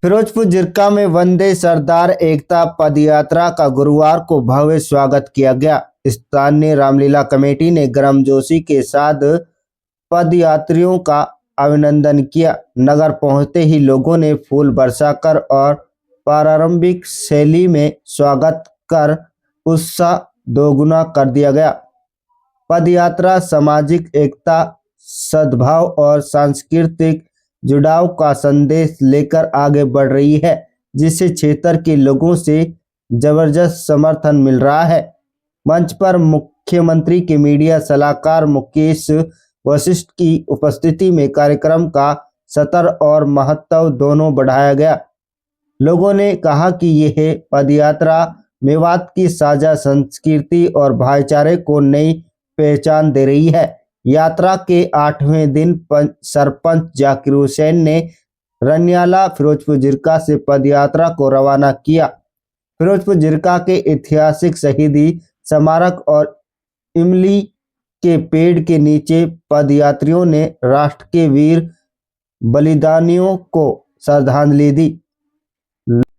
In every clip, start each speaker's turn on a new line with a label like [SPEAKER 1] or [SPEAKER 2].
[SPEAKER 1] फिरोजपुर जिरका में वंदे सरदार एकता पदयात्रा का गुरुवार को भव्य स्वागत किया गया। स्थानीय रामलीला कमेटी ने गर्मजोशी के साथ पदयात्रियों का अभिनंदन किया। नगर पहुंचते ही लोगों ने फूल बरसाकर और पारंपरिक शैली में स्वागत कर उत्साह दोगुना कर दिया गया। पदयात्रा सामाजिक एकता, सद्भाव और सांस्कृतिक जुड़ाव का संदेश लेकर आगे बढ़ रही है, जिससे क्षेत्र के लोगों से जबरदस्त समर्थन मिल रहा है। मंच पर मुख्यमंत्री के मीडिया सलाहकार मुकेश वशिष्ठ की उपस्थिति में कार्यक्रम का स्तर और महत्व दोनों बढ़ाया गया। लोगों ने कहा कि यह पदयात्रा मेवात की साझा संस्कृति और भाईचारे को नई पहचान दे रही है। यात्रा के 8वें दिन सरपंच जाकिर हुसैन ने रनियाला फिरोजपुर जिरका से पदयात्रा को रवाना किया। फिरोजपुर जिरका के ऐतिहासिक शहीदी स्मारक और इमली के पेड़ के नीचे पदयात्रियों ने राष्ट्र के वीर बलिदानियों को श्रद्धांजलि दी।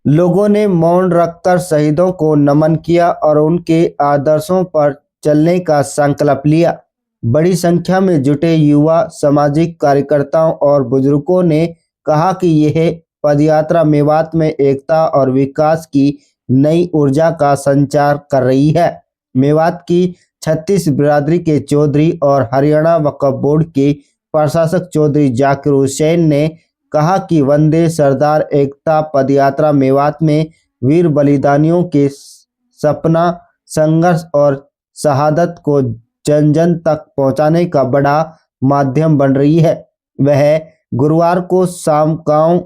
[SPEAKER 1] लोगों ने मौन रखकर शहीदों को नमन किया और उनके आदर्शों पर चलने का संकल्प लिया। बड़ी संख्या में जुटे युवा, सामाजिक कार्यकर्ताओं और बुजुर्गों ने कहा कि यह पदयात्रा मेवात में एकता और विकास की नई ऊर्जा का संचार कर रही है। मेवात की 36 बिरादरी के चौधरी और हरियाणा वक्फ बोर्ड के प्रशासक चौधरी जाकिर हुसैन ने कहा कि वंदे सरदार एकता पदयात्रा मेवात में वीर बलिदानियों के सपना, संघर्ष और शहादत को जन जन तक पहुंचाने का बड़ा माध्यम बन रही है। वह गुरुवार को शाम गांव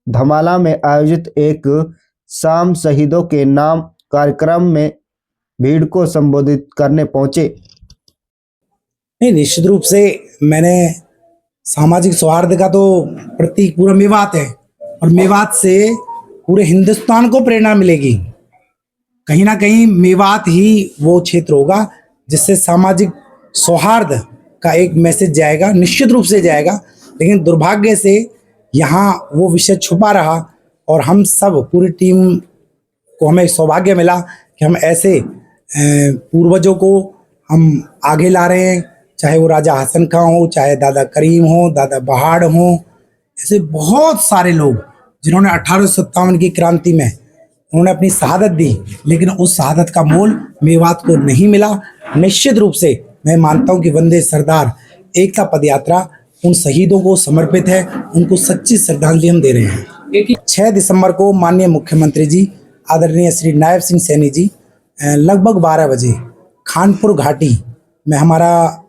[SPEAKER 1] धमाला में आयोजित एक शाम शहीदों के नाम कार्यक्रम में भीड़ को संबोधित करने पहुंचे।
[SPEAKER 2] निश्चित रूप से मैंने सामाजिक सौहार्द का तो प्रतीक पूरा मेवात है और मेवात से पूरे हिंदुस्तान को प्रेरणा मिलेगी। कहीं ना कहीं मेवात ही वो क्षेत्र होगा जिससे सामाजिक सौहार्द का एक मैसेज जाएगा, निश्चित रूप से जाएगा। लेकिन दुर्भाग्य से यहाँ वो विषय छुपा रहा और हम सब पूरी टीम को हमें सौभाग्य मिला कि हम ऐसे पूर्वजों को हम आगे ला रहे हैं, चाहे वो राजा हसन खां हो, चाहे दादा करीम हो, दादा बहाड़ हो, ऐसे बहुत सारे लोग जिन्होंने 1857 की क्रांति में उन्होंने अपनी शहादत दी, लेकिन उस शहादत का मोल मेवात को नहीं मिला। निश्चित रूप से मैं मानता हूं कि वंदे सरदार एकता पदयात्रा उन शहीदों को समर्पित है, उनको सच्ची श्रद्धांजलि हम दे रहे हैं। 6 दिसंबर को माननीय मुख्यमंत्री जी आदरणीय श्री नायब सिंह सैनी जी लगभग 12 बजे खानपुर घाटी में हमारा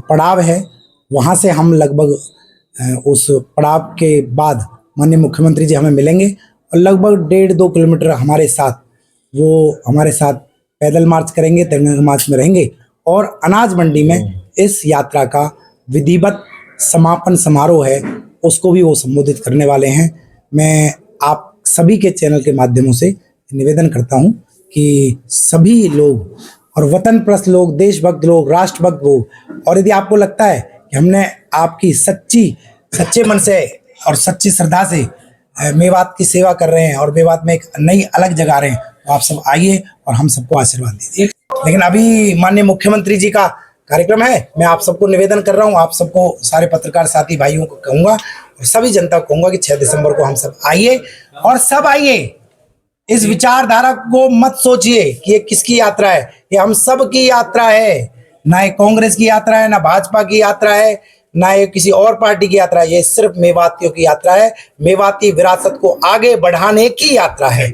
[SPEAKER 2] पड़ाव है, वहाँ से हम लगभग उस पड़ाव के बाद माननीय मुख्यमंत्री जी हमें मिलेंगे और लगभग 1.5-2 किलोमीटर हमारे साथ पैदल मार्च करेंगे, तिरंगा मार्च में रहेंगे और अनाज मंडी में इस यात्रा का विधिवत समापन समारोह है, उसको भी वो संबोधित करने वाले हैं। मैं आप सभी के चैनल के माध्यमों से निवेदन करता हूं कि सभी लोग और वतन प्रस्त लोग, देशभक्त लोग, राष्ट्रभक्त लोग, और यदि आपको लगता है कि हमने आपकी सच्चे मन से और सच्ची श्रद्धा से मेवात की सेवा कर रहे हैं और मेवात में एक नई अलग जगह रहे हैं, तो आप सब आइए और हम सबको आशीर्वाद दीजिए। लेकिन अभी माननीय मुख्यमंत्री जी का कार्यक्रम है, मैं आप सबको निवेदन कर रहा हूँ, आप सबको सारे पत्रकार साथी भाइयों को कहूँगा और सभी जनता को कहूँगा कि 6 दिसंबर को हम सब आइए और सब आइए। इस विचारधारा को मत सोचिए कि ये किसकी यात्रा है, ये हम सब की यात्रा है। ना ये कांग्रेस की यात्रा है, ना भाजपा की यात्रा है, ना ये किसी और पार्टी की यात्रा है, ये सिर्फ मेवातियों की यात्रा है। मेवाती विरासत को आगे बढ़ाने की यात्रा है।